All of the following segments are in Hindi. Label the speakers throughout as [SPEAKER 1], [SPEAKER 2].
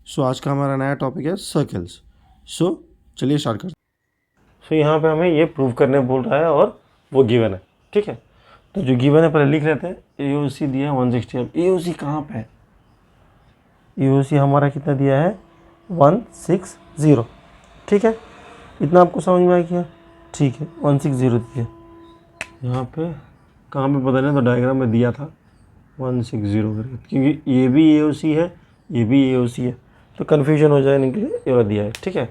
[SPEAKER 1] सो आज का हमारा नया टॉपिक है सर्कल्स। सो चलिए स्टार्ट करते हैं।
[SPEAKER 2] सो यहाँ पे हमें ये प्रूव करने बोल रहा है और वो गिवन है, ठीक है। तो जो गिवन है पहले लिख लेते हैं। AOC दिया है 160। अब AOC कहाँ पे है? AOC हमारा कितना दिया है? 160, ठीक है। इतना आपको समझ में आ गया? ठीक है, 160 दिया। यहाँ पे कहाँ पे बदलना, तो डायग्राम में दिया था 160 करके, क्योंकि ये भी AOC है, ये भी AOC है, तो कन्फ्यूजन हो जाने के लिए ये वाला दिया है, ठीक है।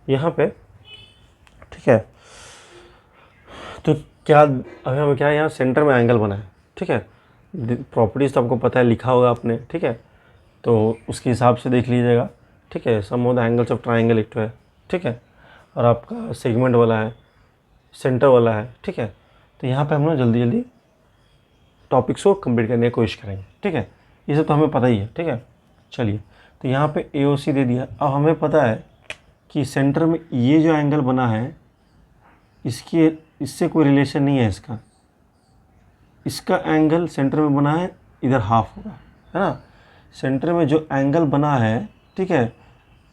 [SPEAKER 2] यहाँ पे ठीक है, तो क्या अभी हमें क्या है, यहाँ सेंटर में एंगल बना है, ठीक है। प्रॉपर्टीज़ तो आपको पता है, लिखा होगा आपने, ठीक है। तो उसके हिसाब से देख लीजिएगा, ठीक है। Some of the angles of triangle एक तो है, ठीक है, और आपका सेगमेंट वाला है, सेंटर वाला है, ठीक है। तो यहाँ पे हम लोग जल्दी जल्दी टॉपिक्स को कंप्लीट करने की कोशिश करेंगे, ठीक है। ये सब तो हमें पता ही है, ठीक है। चलिए, तो यहाँ पे AOC दे दिया। अब हमें पता है कि सेंटर में ये जो एंगल बना है, इससे कोई रिलेशन नहीं है इसका एंगल सेंटर में बना है, इधर हाफ होगा, है ना। सेंटर में जो एंगल बना है, ठीक है,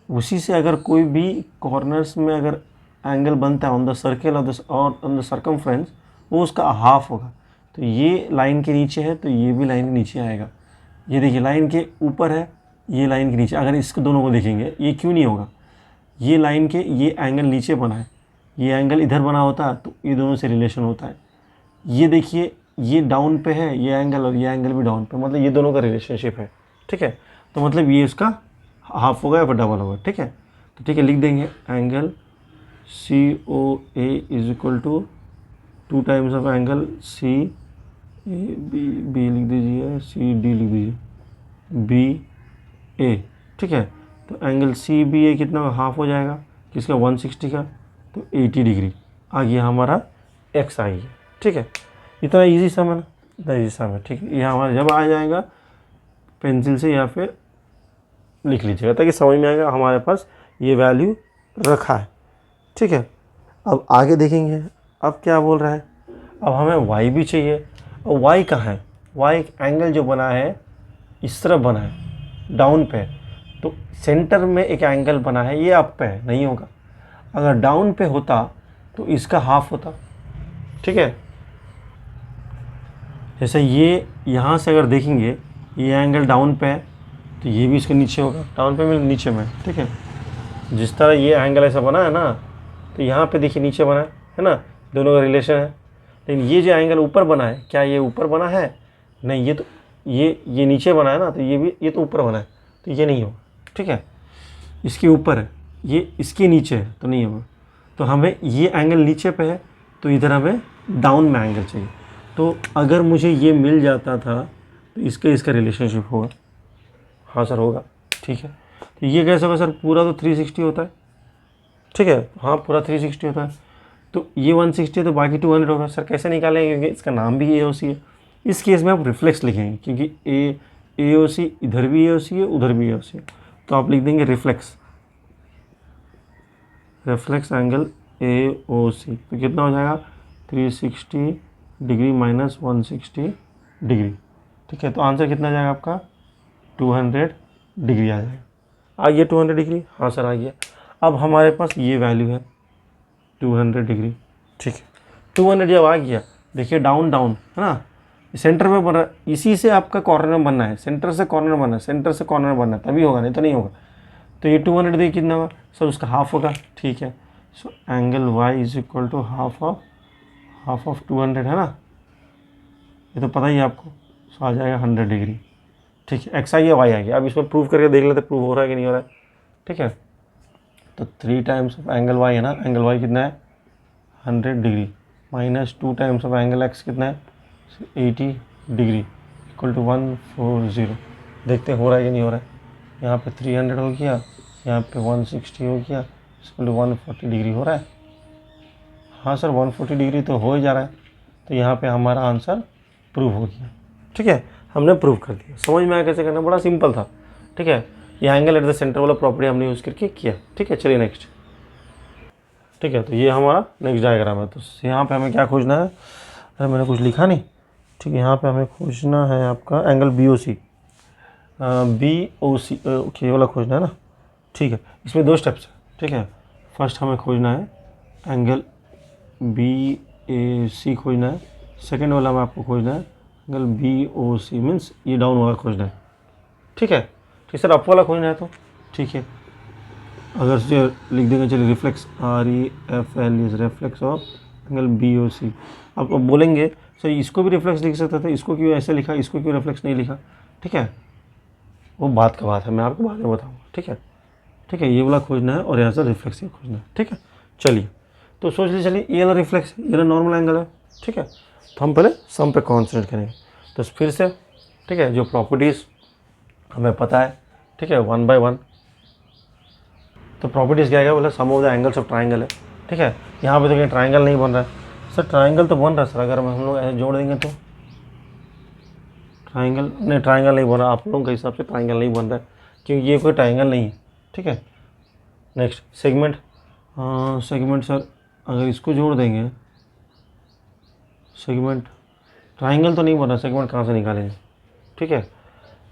[SPEAKER 2] उसी से अगर कोई भी कॉर्नर्स में अगर एंगल बनता है ऑन द सर्कल और ऑन द सर्कमफ्रेंस, वो उसका हाफ होगा। तो ये लाइन के नीचे है, तो ये भी लाइन के नीचे आएगा। ये देखिए, लाइन के ऊपर है, ये लाइन के नीचे। अगर इसको दोनों को देखेंगे, ये क्यों नहीं होगा? ये लाइन के ये एंगल नीचे बना है, ये एंगल इधर बना होता तो ये दोनों से रिलेशन होता है। ये देखिए, ये डाउन पे है ये एंगल, और ये एंगल भी डाउन पे, मतलब ये दोनों का रिलेशनशिप है, ठीक है। तो मतलब ये उसका हाफ होगा या फिर डबल होगा, ठीक है। तो ठीक है, लिख देंगे angle COA is equal to 2 times of angle CAB लिख दीजिए, CD लिख दीजिए, BA, ठीक है। तो एंगल CBA कितना हाफ हो जाएगा, किसका? 160 का, तो 80 डिग्री आ गया हमारा, X आ गया, ठीक है। इतना इजी सम है ना, इतना इजी सम है, ठीक है। ये हमारा जब आ जाएगा पेंसिल से या फिर लिख लीजिएगा, ताकि समझ में आएगा हमारे पास ये वैल्यू रखा है, ठीक है। अब आगे देखेंगे, अब क्या बोल रहा है। अब हमें Y भी चाहिए। और Y कहाँ है? Y एंगल जो बना है इस तरफ बना है, डाउन पे। तो सेंटर में एक एंगल बना है, ये अप पे है, नहीं होगा। अगर डाउन पे होता तो इसका हाफ होता, ठीक है। जैसे ये यहाँ से अगर देखेंगे, ये एंगल डाउन पे है, तो ये भी इसके नीचे होगा। डाउन पे मतलब नीचे में, ठीक है। जिस तरह ये एंगल ऐसा बना है ना, तो यहाँ पे देखिए नीचे बना है ना, दोनों का रिलेशन है। लेकिन ये जो एंगल ऊपर बना है, क्या ये ऊपर बना है? नहीं, ये तो ये नीचे बना है ना, तो ये तो ऊपर बना है, तो ये नहीं होगा, ठीक है। इसके ऊपर है, ये इसके नीचे है, तो नहीं होगा। तो हमें ये एंगल नीचे पे है, तो इधर हमें डाउन में एंगल चाहिए। तो अगर मुझे ये मिल जाता था तो इसका रिलेशनशिप होगा। हाँ सर होगा, ठीक है। तो ये कैसे होगा सर? पूरा तो 360 होता है, ठीक है। हाँ, पूरा 360 होता है, तो ये 160 है, तो बाकी 200 होगा। सर कैसे निकालेंगे? क्योंकि इसका नाम भी AOC है। इस केस में आप रिफ्लेक्स लिखेंगे, क्योंकि AOC इधर भी AOC है, उधर भी AOC है, तो आप लिख देंगे रिफ्लेक्स एंगल AOC। तो कितना हो जाएगा? 360 डिग्री माइनस 160 डिग्री, ठीक है। तो आंसर कितना आ जाएगा आपका? 200 डिग्री आ जाएगा। आ गया 200 डिग्री? हाँ सर आ गया। अब हमारे पास ये वैल्यू है 200 डिग्री, ठीक है। 200 जब आ गया, देखिए डाउन है ना, सेंटर में बन रहा है, इसी से आपका कॉर्नर बनना है, सेंटर से कॉर्नर बनना है, सेंटर से कॉर्नर बनना है, तभी होगा, नहीं तो नहीं होगा। तो ये 200 देखिए कितना होगा सर? उसका हाफ होगा, ठीक है। So angle Y is equal to half of 200, है ना, ये तो पता ही है आपको। सो आ जाएगा 100 डिग्री, ठीक है। X आ गया, Y आ गया। अब इसमें प्रूव करके देख लेते प्रूव हो रहा है कि नहीं हो रहा है, ठीक है। तो 3 टाइम्स ऑफ एंगल Y है ना, एंगल Y कितना है? 100 degree minus 2 times of angle X कितना है? 80 डिग्री इक्वल टू 140। देखते हैं हो रहा है कि नहीं हो रहा है। यहाँ पे 300 हो गया, यहाँ पे 160 हो गया, इक्वल टू 140 डिग्री हो रहा है। हाँ सर 140 डिग्री तो हो ही जा रहा है। तो यहाँ पे हमारा आंसर प्रूव हो गया, ठीक है। हमने प्रूव कर दिया। समझ में आया कैसे करना? बड़ा सिंपल था, ठीक है। ये एंगल एट द सेंटर वाला प्रॉपर्टी हमने यूज़ करके किया, ठीक है। चलिए नेक्स्ट, ठीक है। तो ये हमारा नेक्स्ट डायग्राम है। तो यहाँ पे हमें क्या खोजना है? अरे मैंने कुछ लिखा नहीं, ठीक है। यहाँ पे हमें खोजना है आपका एंगल BOC। BOC, ओके ये वाला खोजना है ना, ठीक है। इसमें 2 स्टेप्स है, ठीक है। फर्स्ट हमें खोजना है एंगल BAC खोजना है, सेकेंड वाला में आपको खोजना है एंगल BOC, मीन्स ये डाउन वाला खोजना है, ठीक है। ठीक सर, अप वाला खोजना है तो ठीक है, अगर से लिख देंगे चलिए reflex REFL is reflex of angle BOC। अब बोलेंगे सर इसको भी रिफ्लेक्स लिख सकते थे, इसको क्यों ऐसे लिखा, इसको क्यों रिफ्लेक्स नहीं लिखा, ठीक है, वो बात का बात है, मैं आपको बाद में बताऊँगा, ठीक है। ठीक है, ये वाला खोजना है और यहाँ से रिफ्लेक्स ये खोजना है, ठीक है। चलिए तो सोच लीजिए, चलिए ये वाला रिफ्लेक्स है, ये वाला नॉर्मल एंगल है, ठीक है। तो हम पहले सम पे कॉन्सेंट्रेट करेंगे। तो फिर से ठीक है, जो प्रॉपर्टीज़ हमें पता है, ठीक है, 1 by 1। तो प्रॉपर्टीज़ क्या है, बोले some of the angles of triangle है, ठीक है। यहाँ पे तो कहीं ट्राइंगल नहीं बन रहा है सर, ट्राइंगल तो बन रहा है सर, अगर हम लोग ऐसे जोड़ देंगे तो ट्राइंगल नहीं बन रहा, आप लोगों के हिसाब से ट्राइंगल नहीं बन रहा है क्योंकि ये कोई ट्राइंगल नहीं है, ठीक है। नेक्स्ट सेगमेंट, सेगमेंट सर अगर इसको जोड़ देंगे, सेगमेंट ट्राइंगल तो नहीं बन रहा, सेगमेंट कहाँ से निकालेंगे, ठीक है।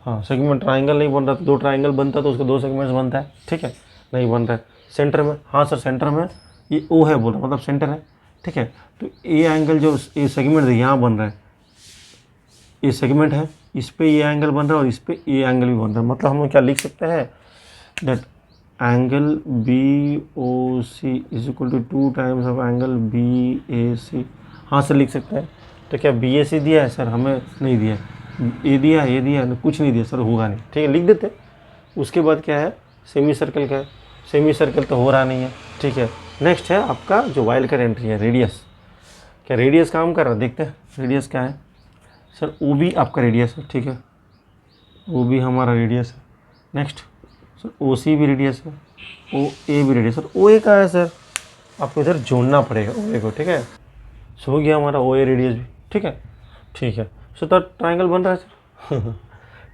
[SPEAKER 2] हाँ, सेगमेंट ट्राइंगल नहीं बन रहा, तो 2 ट्राइंगल बनता तो उसके 2 सेगमेंट्स बनता है, ठीक है, नहीं बन रहा है। सेंटर में, हाँ सर सेंटर में ये O है बोला, मतलब सेंटर है, ठीक है। तो ये एंगल जो ये सेगमेंट है यहाँ बन रहा है, ये सेगमेंट है, इस पे ये एंगल बन रहा है और इस पे ये एंगल भी बन रहा है, मतलब हम लोग क्या लिख सकते हैं, that angle BOC is equal to 2 times of angle BAC। हाँ सर लिख सकते हैं। तो क्या BAC दिया है सर, हमें नहीं दिया है, ये दिया है, ये दिया है, कुछ नहीं दिया सर, होगा नहीं, ठीक है, लिख देते। उसके बाद क्या है, सेमी सर्कल का है, सेमी सर्कल तो हो रहा नहीं है, ठीक है। नेक्स्ट है आपका जो वाइल्ड कार्ड एंट्री है, रेडियस। क्या रेडियस काम कर रहा है, देखते हैं रेडियस क्या है सर, OB आपका रेडियस है, ठीक है, OB हमारा रेडियस है। नेक्स्ट सर OC भी रेडियस है, OA भी रेडियस, सर OA का है सर, आपको इधर जोड़ना पड़ेगा OA को, ठीक है। सो हो गया हमारा OA रेडियस भी, ठीक है, ठीक है। सो तो ट्राइंगल बन रहा है सर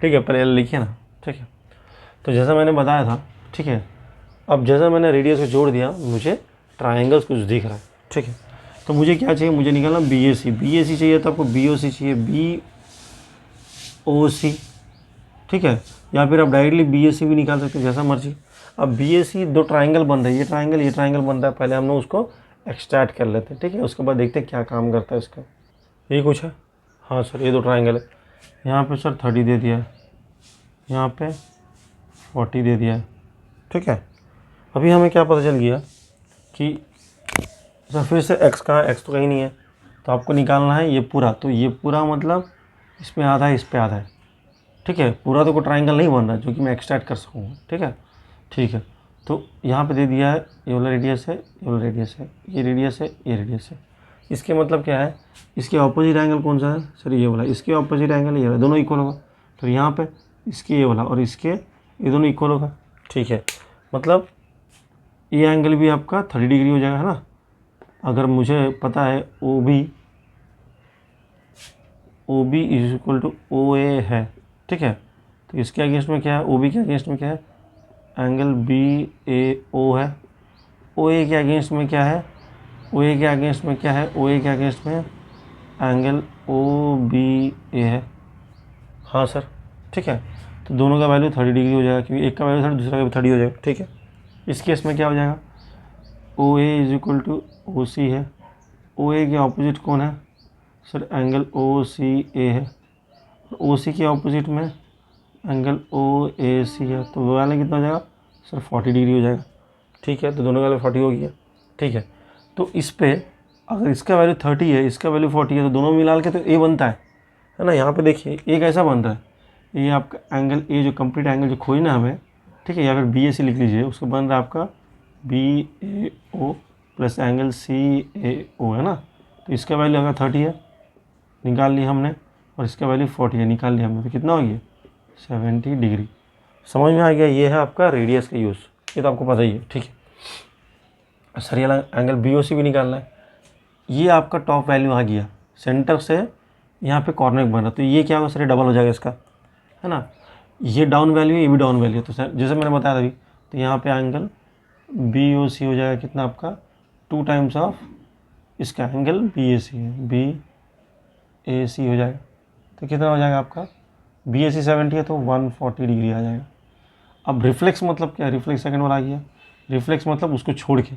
[SPEAKER 2] ठीक है, पहले लिखिए ना, ठीक है। तो जैसा मैंने बताया था, ठीक है, अब जैसा मैंने रेडियस को जोड़ दिया, मुझे ट्राइंगल्स कुछ दिख रहा है, ठीक है। तो मुझे क्या चाहिए, मुझे निकालना BAC चाहिए, तो आपको BOC चाहिए, BOC, ठीक है, या फिर आप डायरेक्टली BAC भी निकाल सकते हैं, जैसा मर्जी। अब BAC 2 ट्राइंगल बन रहा है, ये ट्राइंगल बन रहा है, पहले हम लोग उसको एक्सट्रैक्ट कर लेते हैं, ठीक है, उसके बाद देखते हैं क्या काम करता है इसका। यही कुछ है, हाँ सर ये 2 ट्राइंगल है, यहाँ पे सर 30 दे दिया है, यहाँ पे 40 दे दिया है, ठीक है। अभी हमें क्या पता चल गया कि सर फिर से x कहाँ, x तो कहीं नहीं है, तो आपको निकालना है ये पूरा, तो ये पूरा मतलब इसमें आधा है, इस पे आधा है, ठीक है। पूरा तो कोई ट्राइंगल नहीं बन रहा जो कि मैं एक्सट्रैक्ट कर सकूँगा, ठीक है, ठीक है। तो यहाँ पे दे दिया है, ये वाला रेडियस है, ये वाला रेडियस है, ये रेडियस है, ये रेडियस है। इसके मतलब क्या है, इसके ऑपोजिट एंगल कौन सा है सर, ये वाला, इसके ऑपोजिट एंगल ये वाला, दोनों इक्वल होगा। तो यहाँ पे इसके ये वाला और इसके ये दोनों इक्वल होगा, ठीक है। मतलब ये एंगल भी आपका 30 डिग्री हो जाएगा, है ना। अगर मुझे पता है OB is equal to OA है, ठीक है, तो इसके अगेंस्ट में क्या है, OB के अगेंस्ट में क्या है, एंगल BAO है। OA के अगेंस्ट में क्या है, OA के अगेंस्ट में क्या है, OA के अगेंस्ट में एंगल OBA है, हाँ सर, ठीक है। तो दोनों का वैल्यू 30 डिग्री हो जाएगा, क्योंकि एक का वैल्यू 30, दूसरा का भी 30 हो जाएगा, ठीक है। इस केस में क्या हो जाएगा, OA is equal to OC है, OA के ऑपोजिट कौन है सर, एंगल OCA है, OC के ऑपोजिट में एंगल OAC है, तो वो वाला कितना हो जाएगा सर, 40 डिग्री हो जाएगा, ठीक है। तो दोनों का वैल्यू 40 हो गया, ठीक है। तो इस पे अगर इसका वैल्यू 30 है, इसका वैल्यू 40 है, तो दोनों मिला के तो A बनता है ना। यहाँ पे देखिए एक ऐसा बन रहा है, ये आपका एंगल A जो कंप्लीट एंगल जो खोजना हमें, ठीक है, या फिर BAC लिख लीजिए, उसको बन रहा है आपका BAO प्लस एंगल CAO, है ना। तो इसका वैल्यू अगर 30 है, निकाल लिया हमने, और इसका वैल्यू 40 है, निकाल लिया हमने, तो कितना हो गया 70 डिग्री। समझ में आ गया, ये है आपका रेडियस का यूज़, ये तो आपको पता ही है, ठीक है। सर ये एंगल BOC भी निकालना है, ये आपका टॉप वैल्यू आ गया, सेंटर से यहाँ पे कॉर्नर बन रहा, तो ये क्या होगा सर, ये डबल हो जाएगा इसका, है ना। ये डाउन वैल्यू, ये भी डाउन वैल्यू, तो सर जैसे मैंने बताया अभी, तो यहाँ पे एंगल BOC हो जाएगा कितना आपका 2 टाइम्स ऑफ इसका एंगल BAC है, BAC हो जाएगा, तो कितना हो जाएगा आपका BAC 70 है तो 140 डिग्री आ जाएगा। अब रिफ्लेक्स मतलब क्या है, रिफ्लेक्स सेकंड वाला आ गया, रिफ्लेक्स मतलब उसको छोड़ के,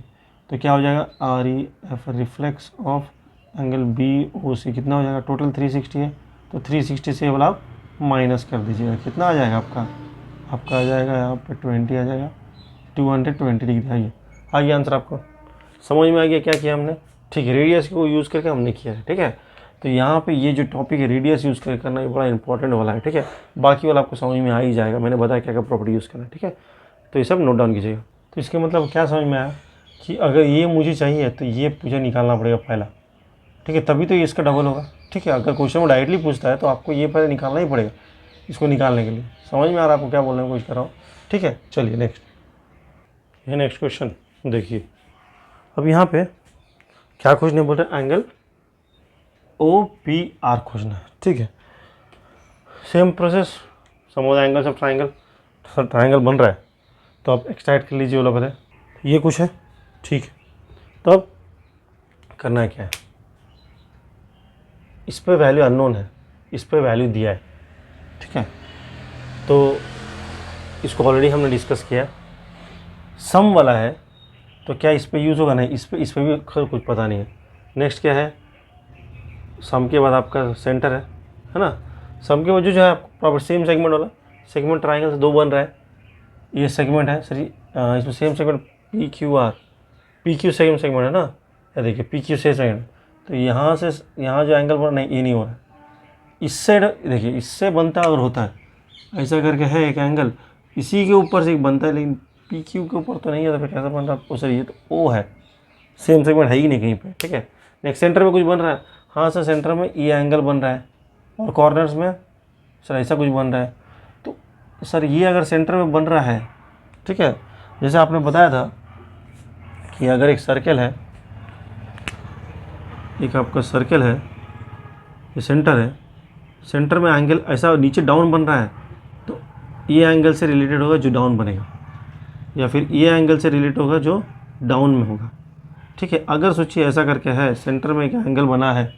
[SPEAKER 2] तो क्या हो जाएगा REF reflex of angle BOC कितना हो जाएगा, टोटल 360 है तो 360 से वाला आप माइनस कर दीजिएगा, कितना आ जाएगा आपका आ जाएगा यहाँ पे 20 आ जाएगा, 220 डिग्री। आइए आंसर आपको समझ में आ गया क्या किया हमने, ठीक है। रेडियस को यूज़ करके हमने किया है, ठीक है। तो यहाँ पे ये जो टॉपिक है रेडियस यूज़ करके करना, ये बड़ा इंपॉर्टेंट वाला है, ठीक है। बाकी वाला आपको समझ में आ ही जाएगा, मैंने बताया क्या क्या प्रॉपर्टी यूज़ करना है, ठीक है। तो ये सब नोट डाउन कीजिएगा। तो इसके मतलब क्या समझ में आया कि अगर ये मुझे चाहिए तो ये मुझे निकालना पड़ेगा पहला, ठीक है, तभी तो ये इसका डबल होगा, ठीक है। अगर क्वेश्चन में डायरेक्टली पूछता है तो आपको ये पहले निकालना ही पड़ेगा इसको निकालने के लिए। समझ में आ रहा है आपको क्या बोलने की कोशिश कर रहा हूँ, ठीक है। चलिए नेक्स्ट, ये नेक्स्ट क्वेश्चन देखिए। अब यहाँ पे क्या खोजने बोल रहे हैं, एंगल OPR खोजना है, ठीक है। Same process, suppose angles of triangle, sir triangle बन रहा है तो आप एक्सट्रैक्ट कर लीजिए वाला पता है ये कुछ है, ठीक है। तो अब करना है क्या है, इस पर वैल्यू अननोन है, इस पर वैल्यू दिया है, ठीक है। तो इसको ऑलरेडी हमने डिस्कस किया, सम वाला है तो क्या इस पर यूज़ होगा, नहीं इस पर भी कुछ पता नहीं है। नेक्स्ट क्या है, सम के बाद आपका सेंटर है ना, सम के बाद जो है आपको प्रॉपर सेम सेगमेंट वाला, सेगमेंट ट्राइंगल से दो बन रहा है, ये सेगमेंट है सर, इसमें same segment PQ same segment है ना, ये देखिए PQ से सेगमेंट, तो यहाँ से यहाँ जो एंगल बना नहीं, ये नहीं हो रहा है, इससे देखिए इससे बनता अगर होता है ऐसा करके है एक एंगल, इसी के ऊपर से एक बनता है, लेकिन PQ के ऊपर तो नहीं है, तो फिर कैसा बन रहा है सर, ये तो O है, सेम सेगमेंट है ही नहीं कहीं पे, ठीक है। नेक्स्ट सेंटर में कुछ बन रहा है, हाँ सर सेंटर में ये एंगल बन रहा है, और कॉर्नर्स में सर ऐसा कुछ बन रहा है, तो सर ये अगर सेंटर में बन रहा है, ठीक है, जैसे आपने बताया था कि अगर एक सर्कल है, एक आपका सर्कल है, ये सेंटर है, सेंटर में एंगल ऐसा नीचे डाउन बन रहा है, तो ये एंगल से रिलेटेड होगा जो डाउन बनेगा, या फिर ये एंगल से रिलेटेड होगा जो डाउन में होगा, ठीक है। अगर सोचिए ऐसा करके है, सेंटर में एक एंगल बना है,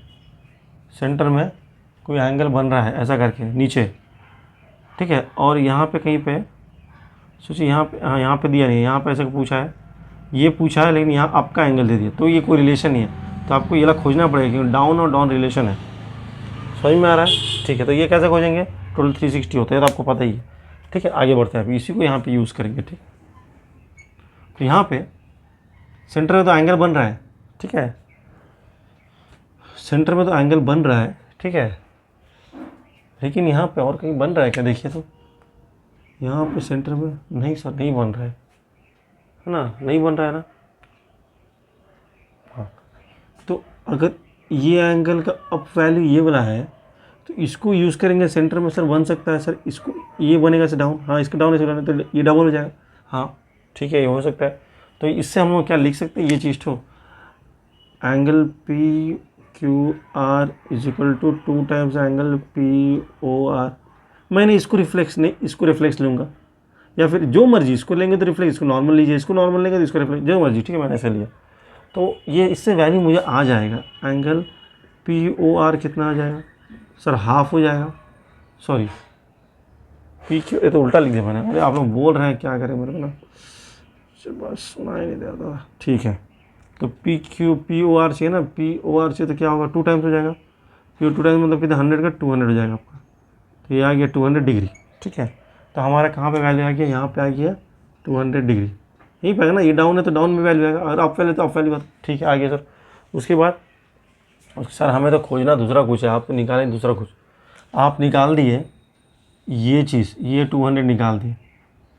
[SPEAKER 2] सेंटर में कोई एंगल बन रहा है ऐसा करके नीचे, ठीक है, और यहाँ पे कहीं पे सोचिए यहाँ पे, हाँ यहाँ पे दिया नहीं है, यहाँ पे ऐसा पूछा है, ये पूछा है, लेकिन यहाँ आपका एंगल दे दिया, तो ये कोई रिलेशन नहीं है, तो आपको ये वाला खोजना पड़ेगा क्योंकि डाउन और डाउन रिलेशन है। समझ में आ रहा है, ठीक है। तो ये कैसे खोजेंगे, टोटल 360 होता है, तो आपको पता ही है, ठीक है। आगे बढ़ते हैं, अभी इसी को यहाँ पे यूज़ करेंगे, ठीक। तो यहाँ पे सेंटर में तो एंगल बन रहा है, ठीक है, सेंटर में तो एंगल बन रहा है, ठीक है, लेकिन यहाँ पे और कहीं बन रहा है क्या, देखिए तो यहाँ पे सेंटर में नहीं सर, नहीं बन रहा है ना, नहीं बन रहा है ना, हाँ। तो अगर ये एंगल का अप वैल्यू ये वाला है तो इसको यूज़ करेंगे सेंटर में, सर बन सकता है सर, इसको ये बनेगा सर डाउन, हाँ इसका डाउन है तो ये डबल हो जाएगा, हाँ ठीक है, ये हो सकता है। तो इससे हम लोग क्या लिख सकते हैं, ये चीज़ तो angle PQR is equal to 2 times angle POR, मैंने इसको रिफ्लेक्स नहीं, इसको रिफ्लेक्स लूँगा, या फिर जो मर्जी, इसको लेंगे तो रिफ्लेक्स, इसको नॉर्मल लीजिए, इसको नॉर्मल लेंगे तो इसको रिफ्लेक्स, जो मर्जी, ठीक है, मैंने ऐसे लिया, तो ये इससे वैल्यू मुझे आ जाएगा, एंगल POR कितना आ जाएगा सर, हाफ हो जाएगा, सॉरी PQ, ये तो उल्टा लिख दिया मैंने, अरे आप लोग बोल रहे हैं क्या करें मेरे को ना, बस सुना ही नहीं दे रहा, ठीक है। तो POR चाहिए ना, POR चाहिए तो क्या होगा, 2 टाइम्स हो जाएगा, PO 2 टाइम्स मतलब कितना 100 का 200 हो जाएगा आपका, तो ये आ गया 200 डिग्री, ठीक है। तो हमारा कहाँ पे वैल्यू आ गया, यहाँ पे आ गया 200 डिग्री, यही पाएगा ना, ये डाउन है तो डाउन में वैल्यू आएगा, अगर अप वैल्यू तो अप वैल्यू बात, ठीक है। आ गया सर, उसके बाद सर हमें तो खोजना दूसरा कुछ है, आप तो निकालें दूसरा कुछ, आप निकाल दिए ये चीज़, ये 200 निकाल दिए,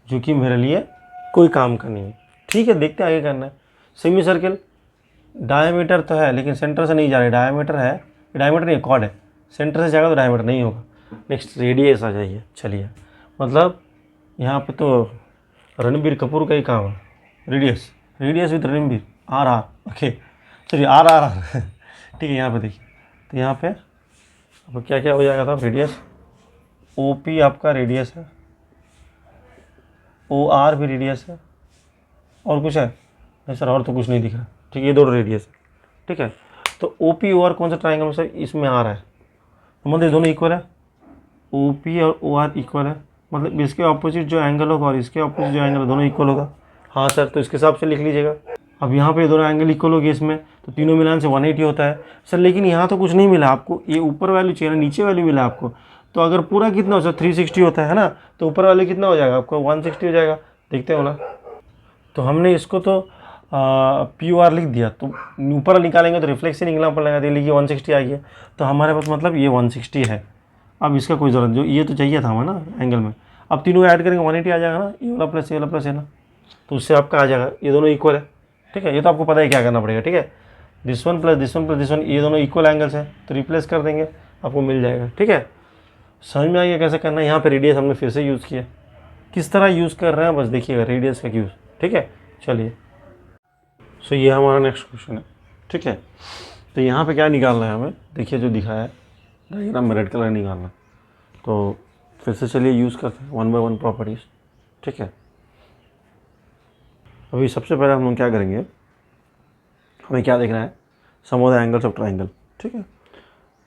[SPEAKER 2] जो कि मेरे लिए कोई काम का नहीं है, ठीक है। देखते आगे करना है, सेमी सर्कल डायमीटर तो है लेकिन सेंटर से नहीं जा रहा है, डायमीटर है, डायमीटर नहीं, कॉर्ड है, सेंटर से जाएगा तो डायमीटर नहीं होगा। नेक्स्ट रेडियस आ जाइए, चलिए, मतलब यहाँ पे तो रणबीर कपूर का ही काम है, radius with Ranbir, RR, okay चलिए RR ठीक है। यहाँ पे देखिए, तो यहाँ पे अब क्या क्या हो जाएगा था, रेडियस OP आपका रेडियस है, OR भी रेडियस है, और कुछ है नहीं सर, और तो कुछ नहीं दिख रहा, ठीक है, ये दोनों रेडियस है, ठीक है। तो OP OR कौन सा ट्राइंगल में सर, इसमें आ रहा है, तो मतलब दोनों इक्वल है, ओ पी और ओ आर इक्वल है, मतलब इसके ऑपोजिट जो एंगल होगा और इसके ऑपोजिट जो एंगल दोनों इक्वल होगा। हाँ सर, तो इसके हिसाब से लिख लीजिएगा। अब यहाँ पे दोनों एंगल इक्वल हो गए इसमें, तो तीनों मिलान से 180 होता है सर। लेकिन यहाँ तो कुछ नहीं मिला आपको, ये ऊपर वैल्यू चाहिए ना, नीचे वैल्यू मिला आपको। तो अगर पूरा कितना हो सर 360 होता है ना, तो ऊपर वाले कितना हो जाएगा आपको 160 हो जाएगा। देखते हो ना, तो हमने इसको तो पी आर लिख दिया, तो ऊपर निकालेंगे तो रिफ्लेक्स ही निकलना पड़ेगा, तो लिखिए 160 आ गया। तो हमारे पास मतलब ये 160 है। अब इसका कोई ज़रूरत, जो ये तो चाहिए था हमें ना एंगल में, अब तीनों ऐड करेंगे 180 आ जाएगा ना, ये वाला प्लस ये वाला प्लस है ना, तो उससे आपका आ जाएगा ये दोनों इक्वल है। ठीक है, ये तो आपको पता है क्या करना पड़ेगा। ठीक है, this one plus this one plus this one, ये दोनों इक्वल एंगल्स हैं, तो रिप्लेस कर देंगे, आपको मिल जाएगा। ठीक है, समझ में आ गया कैसे करना है। यहाँ पे रेडियस हमने फिर से यूज़ किया, किस तरह यूज़ कर रहे हैं बस देखिएगा रेडियस का यूज़। ठीक है, चलिए, सो ये हमारा नेक्स्ट क्वेश्चन है। ठीक है, तो यहाँ पे क्या निकालना है हमें, देखिए जो दिखाया है डायग्राम में रेड कलर निकालना। तो फिर से चलिए यूज़ करते हैं 1 बाय 1 प्रॉपर्टीज़। ठीक है, अभी सबसे पहले हम लोग क्या करेंगे, हमें क्या देखना है, some of the angles of triangle. ठीक है,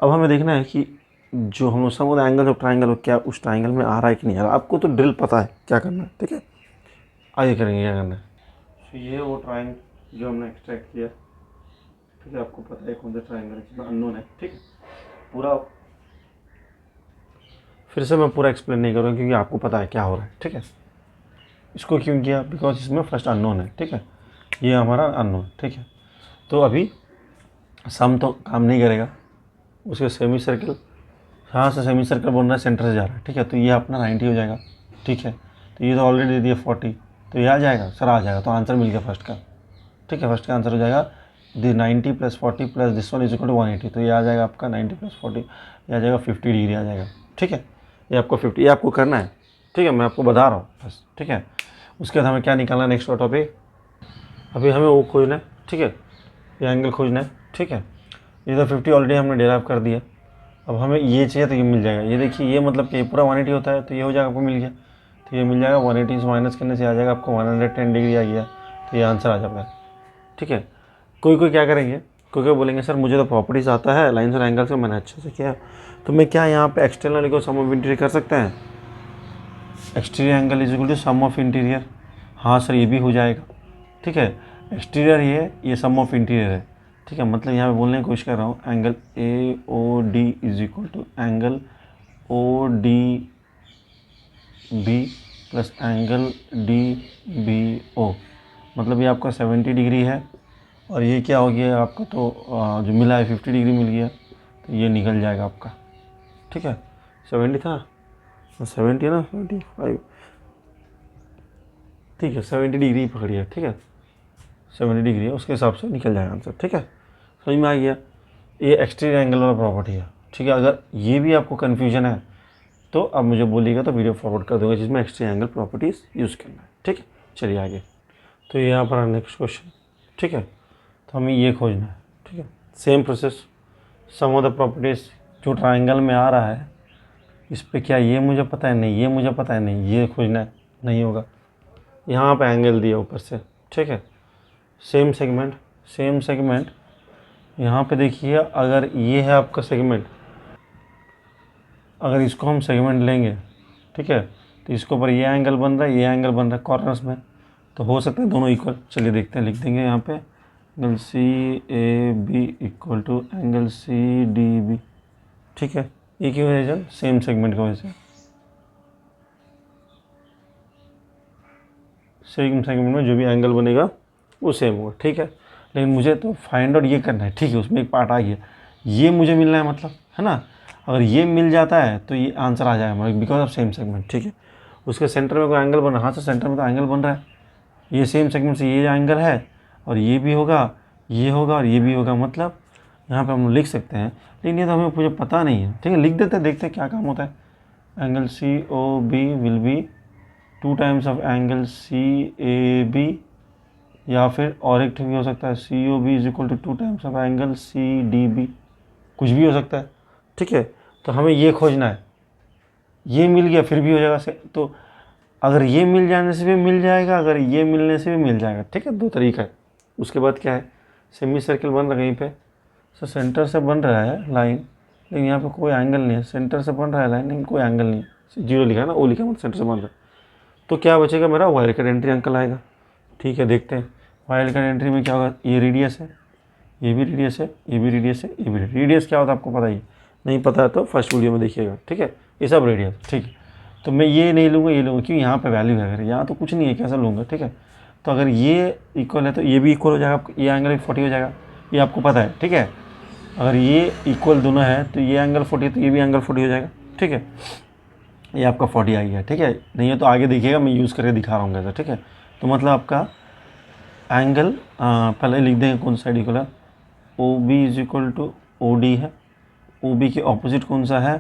[SPEAKER 2] अब हमें देखना है कि जो हम लोग some of the angles of triangle हो, क्या उस ट्राइंगल में आ रहा है कि नहीं आ रहा। आपको तो ड्रिल पता है क्या करना है। ठीक है, आगे करेंगे क्या करना है। तो ये वो ट्राइंगल जो हमने एक्सट्रैक्ट किया। ठीक है, आपको पता है कौन सा ट्राइंगल है, अननोन है। ठीक है, पूरा फिर से मैं पूरा एक्सप्लेन नहीं करूँगा क्योंकि आपको पता है क्या हो रहा है। ठीक है, इसको क्यों किया, बिकॉज इसमें फर्स्ट अननोन है। ठीक है, ये हमारा अननोन। ठीक है, तो अभी सम तो काम नहीं करेगा, उसके सेमी सर्कल, यहाँ से सेमी सर्कल बन रहा है, सेंटर से जा रहा है। ठीक है, तो ये अपना 90 हो जाएगा। ठीक है, तो ये तो ऑलरेडी दे दिया 40, तो ये आ जाएगा सर, आ जाएगा। तो आंसर मिल गया फर्स्ट का। ठीक है, फर्स्ट का आंसर हो जाएगा the 90 + 40 + this one is equal to 180। तो ये आ जाएगा आपका 90 + 40, ये आ जाएगा 50 डिग्री आ जाएगा। ठीक है, ये आपको 50, ये आपको करना है। ठीक है, मैं आपको बता रहा हूँ बस। ठीक है, उसके बाद हमें क्या निकालना है नेक्स्ट टॉपिक, अभी हमें वो खोजना है। ठीक है, ये एंगल खोजना है। ठीक है, ये तो 50 ऑलरेडी हमने डेराइव कर दिया। अब हमें ये चाहिए तो ये मिल जाएगा। ये देखिए, ये मतलब कि पूरा 180 होता है, तो ये हो जाएगा, आपको मिल गया। तो ये मिल जाएगा 180 से माइनस करने से आ जाएगा आपको 110 डिग्री आ गया। तो ये आंसर आ जाएगा। ठीक है, कोई कोई क्या करेंगे, कोई कोई बोलेंगे सर मुझे तो प्रॉपर्टीज आता है लाइन्स और एंगल्स का, मैंने अच्छे से किया, तो मैं क्या यहाँ पे एक्सटर्नल को सम ऑफ इंटीरियर कर सकते हैं। Exterior angle is equal to sum of interior. हाँ सर, ये भी हो जाएगा। ठीक है, एक्सटीरियर ये सम ऑफ इंटीरियर है। ठीक है, मतलब यहाँ पे बोलने की कोशिश कर रहा हूँ, angle A O D is equal to angle O D B plus angle D B O, मतलब ये आपका 70 डिग्री है, और ये क्या हो गया आपका, तो जो मिला है 50 डिग्री मिल गया, तो ये निकल जाएगा आपका। ठीक है, 70 था, 70 ना 75, ठीक है 70 डिग्री पकड़िए। ठीक है, 70 डिग्री है, उसके हिसाब से निकल जाएगा आंसर। ठीक है, समझ में आ गया। ये एक्सटीरियर एंगल वाला प्रॉपर्टी है। ठीक है, अगर ये भी आपको कन्फ्यूजन है तो अब मुझे बोलिएगा, तो वीडियो फॉरवर्ड कर दूंगा जिसमें एक्सटीरियर एंगल प्रॉपर्टीज़ यूज़ करना है। ठीक है, चलिए आगे। तो यहाँ पर नेक्स्ट क्वेश्चन। ठीक है, तो हमें ये खोजना है। ठीक है, same process, some of the properties जो ट्राइंगल में आ रहा है, इस पे क्या ये मुझे पता है, नहीं ये मुझे पता है, नहीं ये खोजना है, नहीं होगा। यहाँ पे एंगल दिया ऊपर से। ठीक है, सेम सेगमेंट यहाँ पे देखिए, अगर ये है आपका सेगमेंट, अगर इसको हम सेगमेंट लेंगे, ठीक है, तो इसके ऊपर ये एंगल बन रहा है, ये एंगल बन रहा है कॉर्नर्स में, तो हो सकता है दोनों इक्वल। चलिए देखते हैं, लिख देंगे यहाँ पे angle C A B equal to angle C D B. ठीक है, ये क्यों है सर, सेम सेगमेंट की वजह से, सेम सेगमेंट में जो भी एंगल बनेगा वो सेम होगा। ठीक है, लेकिन मुझे तो फाइंड आउट ये करना है। ठीक है, उसमें एक पार्ट आ गया, ये मुझे मिलना है, मतलब है ना, अगर ये मिल जाता है तो ये आंसर आ जाएगा बिकॉज ऑफ सेम सेगमेंट। ठीक है, उसके सेंटर में कोई एंगल बन रहा है, हाँ सर सेंटर में तो एंगल बन रहा है, ये सेम सेगमेंट से ये एंगल है, और ये भी होगा, ये होगा और ये भी होगा, मतलब यहाँ पे हम लिख सकते हैं, लेकिन ये तो हमें मुझे पता नहीं है। ठीक है, लिख देते हैं, देखते हैं क्या काम होता है। Angle C O B will be 2 times of angle C A B, या फिर और एक भी हो सकता है C O B is equal to 2 times of angle C D B, कुछ भी हो सकता है। ठीक है, तो हमें ये खोजना है, ये मिल गया फिर भी हो जाएगा। तो अगर ये मिल जाने से भी मिल जाएगा, अगर ये मिलने से भी मिल जाएगा। ठीक है, 2 तरीका है। उसके बाद क्या है, सेमी सर्कल बन रहा है कहीं पे, सो सेंटर से बन रहा है लाइन, लेकिन यहाँ पे कोई एंगल नहीं है, सेंटर से बन रहा है लाइन लेकिन कोई एंगल नहीं है, जीरो लिखा है ना, ओ लिखा मतलब सेंटर से बन रहा है। तो क्या बचेगा मेरा, वाइल्ड कार्ड एंट्री अंकल आएगा। ठीक है, देखते हैं वाइल्ड कार्ड एंट्री में क्या होगा। ये रेडियस है, ये भी रेडियस है, ये भी रेडियस है, ये भी रेडियस क्या होता है आपको पता ही, नहीं पता है तो फर्स्ट वीडियो में देखिएगा। ठीक है, ये सब रेडियस। ठीक है, तो मैं ये नहीं लूँगा, ये लूँगा, क्यों, यहाँ पे वैल्यू है, अगर यहाँ तो कुछ नहीं है, कैसा लूँगा। ठीक है, तो अगर ये इक्वल है तो ये भी इक्वल हो जाएगा, ये एंगल 40 हो जाएगा, ये आपको पता है। ठीक है, अगर ये इक्वल दोनों है तो ये एंगल 40 है तो ये भी एंगल 40 हो जाएगा। ठीक है, ये आपका 40 आ गया। ठीक है, नहीं है तो आगे देखिएगा, मैं यूज़ करके दिखा रहा हूँ कैसे। ठीक है, तो मतलब आपका एंगल पहले लिख देंगे कौन साइड इक्वल है, O B is equal to O D है, ओ बी के ऑपोजिट कौन सा है,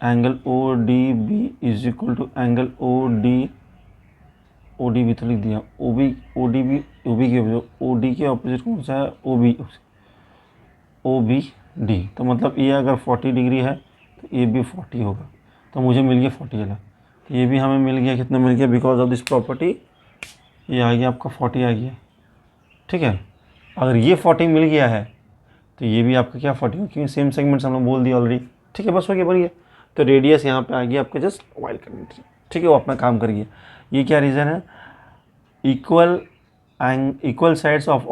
[SPEAKER 2] angle O D B is equal to angle O D भी तो लिख दिया, ओ बी के ऑपोजिट कौन सा है, ओ बी डी। तो मतलब ये अगर 40 डिग्री है तो ये भी 40 होगा, तो मुझे मिल गया 40 वाला। ये भी हमें मिल गया, कितना मिल गया, बिकॉज ऑफ दिस प्रॉपर्टी ये आ गया आपका 40 आ गया। ठीक है, अगर ये 40 मिल गया है तो ये भी आपका क्या 40 हो, क्योंकि सेम सेगमेंट्स हम लोग बोल दिए ऑलरेडी। ठीक है, बस हो गया, बन गया। तो रेडियस यहाँ पे आ गया आपका जस्ट वाइल्ड कार्ड एंट्री। ठीक है, वो अपना काम करिए। ये क्या रीज़न है, equal sides of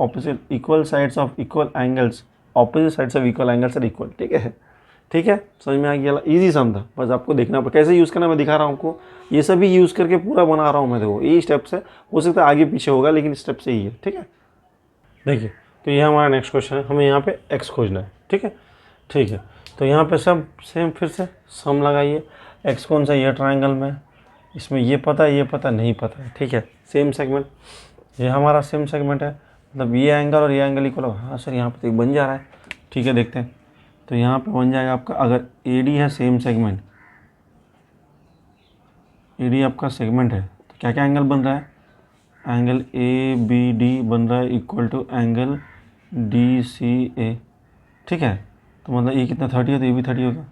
[SPEAKER 2] equal angles, opposite sides of equal angles are equal. ठीक है, ठीक है, समझ में आ गया। इजी सम था, बस आपको देखना पड़ेगा कैसे यूज़ करना, मैं दिखा रहा हूँ आपको। ये सभी यूज़ करके पूरा बना रहा हूँ मैं, देखो ये स्टेप्स है, हो सकता है आगे पीछे होगा लेकिन स्टेप से ही है। ठीक है, देखिए, तो ये हमारा नेक्स्ट क्वेश्चन है, हमें यहाँ पे एक्स खोजना है। ठीक है, ठीक है, तो यहाँ पे सब सेम, फिर से सम लगाइए। एक्स कौन सा, ये ट्राइंगल में, इसमें ये पता है, ये पता नहीं पता है। ठीक है, सेम सेगमेंट, ये हमारा सेम सेगमेंट है, मतलब ये एंगल और ये एंगल इक्वल होगा। हाँ सर, यहाँ पे तो बन जा रहा है। ठीक है, देखते हैं, तो यहाँ पे बन जाएगा आपका, अगर ए डी है सेम सेगमेंट, ए डी आपका सेगमेंट है, तो क्या क्या एंगल बन रहा है, एंगल ए बी डी बन रहा है equal to angle D C A. ठीक है, तो मतलब ये कितना 30 है तो ये भी 30 होगा,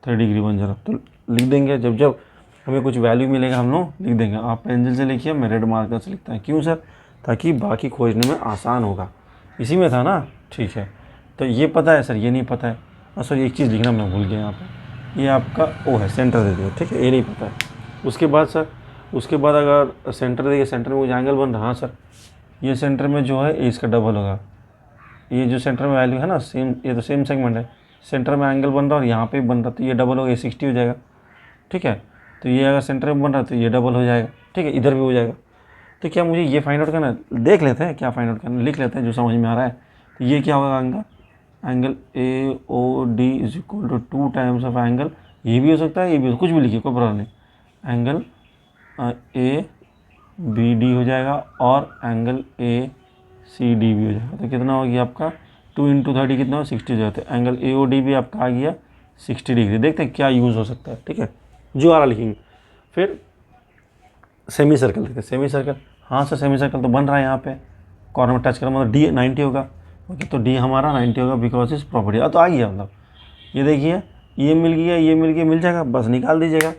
[SPEAKER 2] 30 डिग्री बन जा रहा। तो लिख देंगे, जब जब हमें कुछ वैल्यू मिलेगा हम लोग लिख देंगे। आप पेंसिल से लिखिए, मैं रेड मार्कर से लिखता है। क्यों सर, ताकि बाकी खोजने में आसान होगा। इसी में था ना। ठीक है, तो ये पता है सर, ये नहीं पता है, और सर एक चीज़ लिखना मैं भूल गया यहाँ पे, ये आपका ओ है, सेंटर दे दिया। ठीक है, ये नहीं पता है। उसके बाद सर, उसके बाद अगर सेंटर देखिए, सेंटर में कुछ एंगल बन रहा, हाँ सर, ये सेंटर में जो है इसका डबल होगा। ये जो सेंटर में वैल्यू है ना सेम, ये तो सेम सेगमेंट है, सेंटर में एंगल बन रहा और यहाँ पे बन रहा, तो ये डबल होगा, ये 60 हो जाएगा। ठीक है, तो ये अगर सेंटर में बन रहा है तो ये डबल हो जाएगा। ठीक है, इधर भी हो जाएगा। तो क्या मुझे ये फाइंड आउट करना है, देख लेते हैं क्या फाइंड आउट करना है, लिख लेते हैं जो समझ में आ रहा है। तो ये क्या होगा, angle A O D is equal to 2 times of angle, ये भी हो सकता है, ये भी, कुछ भी लिखिए, कोई प्रॉब्लम नहीं। एंगल ए बी डी हो जाएगा और एंगल ए सी डी भी हो जाएगा। तो कितना हो गया आपका 2 × 30 कितना हो, 60 हो जाता है। एंगल ए ओ डी भी आपका आ गया 60 डिग्री। देखते हैं क्या यूज़ हो सकता है। ठीक है, जो आ रहा लिखेंगे। फिर सेमी सर्कल देखते हैं, सेमी सर्कल, हाँ सर सेमी सर्कल तो बन रहा है, यहाँ पे कॉर्नर में टच करा मतलब डी 90 होगा। ओके, तो डी हमारा 90 होगा बिकॉज इस प्रॉपर्टी। तो आ गया, मतलब ये देखिए, ये मिल गया, ये मिल गया, मिल जाएगा, बस निकाल दीजिएगा।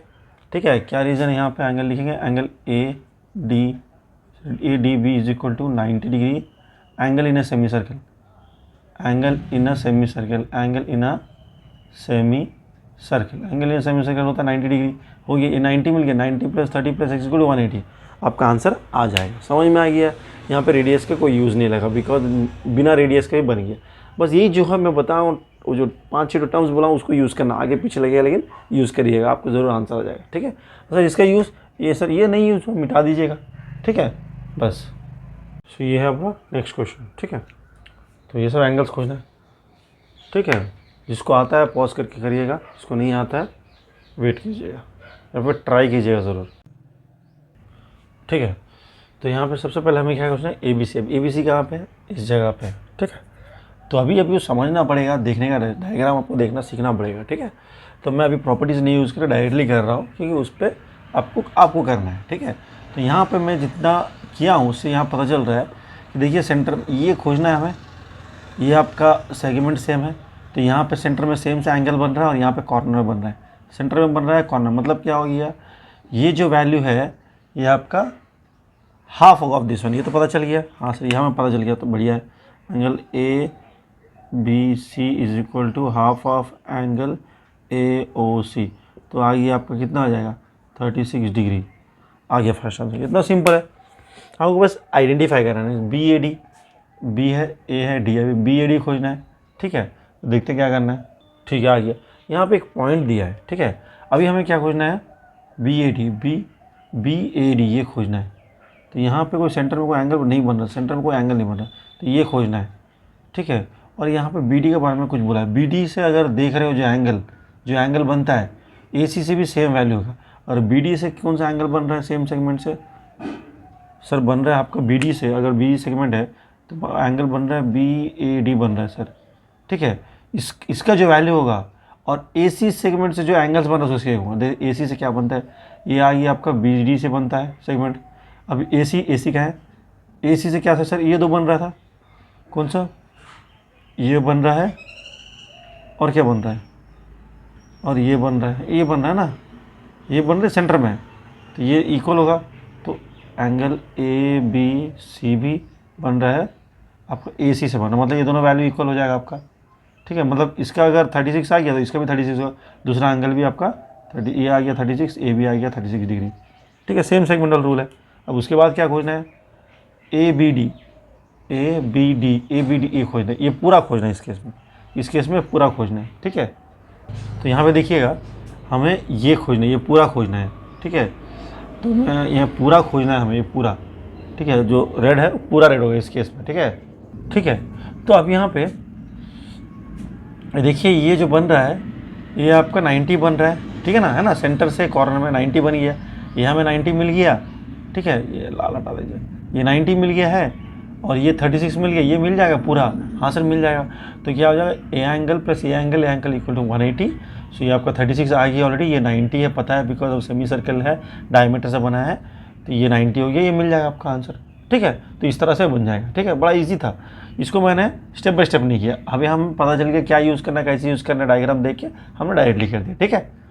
[SPEAKER 2] ठीक है, क्या रीज़न है, यहाँ पे एंगल लिखेंगे, angle A D B is equal to 90 degree, angle in a semi circle, angle in a semi circle, angle in a semi circle, angle in semi circle होता है 90 डिग्री। हो गया, ये 90 मिल गया, 90 + 30 + x = 180, आपका आंसर आ जाएगा। समझ में आ गया। यहाँ पे रेडियस का कोई यूज़ नहीं लगा, बिकॉज बिना रेडियस का ही बन गया। बस यही जो है मैं बताऊँ, वो जो 5-6 टर्म्स बोला उसको यूज़ करना, आगे पीछे लगेगा लेकिन यूज़ करिएगा, आपको ज़रूर आंसर आ जाएगा। ठीक है सर, इसका यूज़ ये सर ये नहीं यूज़ मिटा दीजिएगा। ठीक है, बस। सो ये है अपना नेक्स्ट क्वेश्चन। ठीक है, तो ये सर एंगल्स खोजना है। ठीक है, जिसको आता है पॉज करके करिएगा, जिसको नहीं आता है वेट कीजिएगा या फिर ट्राई कीजिएगा ज़रूर। ठीक है, तो यहाँ पे सबसे पहले हमें क्या सोचना है, ए बी सी कहाँ पे है, इस जगह पे है। ठीक है, तो अभी समझना पड़ेगा, देखने का डायग्राम आपको देखना सीखना पड़ेगा। ठीक है, तो मैं अभी प्रॉपर्टीज़ नहीं यूज़ कर डायरेक्टली कर रहा हूँ, क्योंकि उस पर आपको करना है। ठीक है, तो यहाँ पे मैं जितना किया हूँ उससे यहाँ पता चल रहा है कि देखिए सेंटर ये खोजना है हमें, ये आपका सेगमेंट सेम है, तो यहाँ पे सेंटर में सेम से एंगल बन रहा है और यहाँ पे कॉर्नर में बन रहा है, सेंटर में बन रहा है कॉर्नर, मतलब क्या हो गया, ये जो वैल्यू है ये आपका हाफ ऑफ दिस वन, ये तो पता चल गया। हाँ सर, यहाँ में पता चल गया, तो बढ़िया है। Angle A B C is equal to half of angle A O C. तो आ गया आपका कितना आ जाएगा 36 डिग्री। आ गया फर्स्ट आंसर। इतना सिंपल है, आपको बस आइडेंटिफाई करना है। बी ए डी, बी है, ए है, डी है, बी ए डी खोजना है। ठीक है, तो देखते क्या करना है। ठीक है, आ गया। यहाँ पे एक पॉइंट दिया है। ठीक है, अभी हमें क्या खोजना है, B A D, B A D ये खोजना है। तो यहाँ पे कोई सेंटर में कोई एंगल नहीं बन रहा, सेंटर में कोई एंगल नहीं बन रहा, तो ये खोजना है। ठीक है, और यहाँ पे बी डी के बारे में कुछ बोला है। बी डी से अगर देख रहे हो जो एंगल बनता है, ए सी से भी सेम वैल्यू होगा। और बी डी से कौन सा एंगल बन रहा है सेम सेगमेंट से, सर बन रहा है आपका बी डी से, अगर बी डी सेगमेंट है तो एंगल बन रहा है बी ए डी बन रहा है सर। ठीक है, इसका जो वैल्यू होगा और ए सी सेगमेंट से जो एंगल्स बन रहा है उसके होगा। ए सी से क्या बनता है, ये आ गया आपका बी डी से बनता है सेगमेंट। अब ए सी क्या है, ए सी से क्या था सर, ये दो बन रहा था, कौन सा, ये बन रहा है और क्या बन रहा है, और ये बन रहा है, ये बन रहा है ना, ये बन रहा है सेंटर में, तो ये इक्वल होगा। तो एंगल ए बी सी भी बन रहा है आपका ए सी से बन रहा है, मतलब ये दोनों वैल्यू इक्वल हो जाएगा आपका। ठीक है, मतलब इसका अगर 36 आ गया तो इसका भी 36 होगा, दूसरा एंगल भी आपका 30, ए आ गया 36, ए भी आ गया 36 डिग्री। ठीक है, सेम सेगमेंटल रूल है। अब उसके बाद क्या खोजना है, ए बी डी ए खोजना है, ये पूरा खोजना है इस केस में पूरा खोजना है। ठीक है, तो यहाँ पे देखिएगा हमें ये खोजना है, ये पूरा खोजना है। ठीक है, तो मैं यहाँ पूरा खोजना है हमें, ये पूरा। ठीक है, जो रेड है पूरा रेड होगा इस केस में। ठीक है, ठीक है, तो अब यहाँ पे देखिए ये जो बन रहा है ये आपका 90 बन रहा है। ठीक है ना, है ना, सेंटर से कॉर्नर में 90 बन गया, ये हमें 90 मिल गया। ठीक है, ये लाल हटा दीजिए, ये 90 मिल गया है और ये 36 मिल गया, ये मिल जाएगा पूरा, हाँ सर मिल जाएगा। तो क्या हो जाएगा, A angle plus A angle equal to 180। So ये आपका 36 आ गया ऑलरेडी, ये 90 है पता है बिकॉज ऑफ सेमी सर्कल है, डायमीटर से बना है, तो ये 90 हो गया, ये मिल जाएगा आपका आंसर। ठीक है, तो इस तरह से बन जाएगा। ठीक है, बड़ा इजी था, इसको मैंने स्टेप बाय स्टेप नहीं किया। अभी हम पता चल गया क्या यूज़ करना है, कैसे यूज़ करना है, डायग्राम देख के हमने डायरेक्टली कर दिया। ठीक है।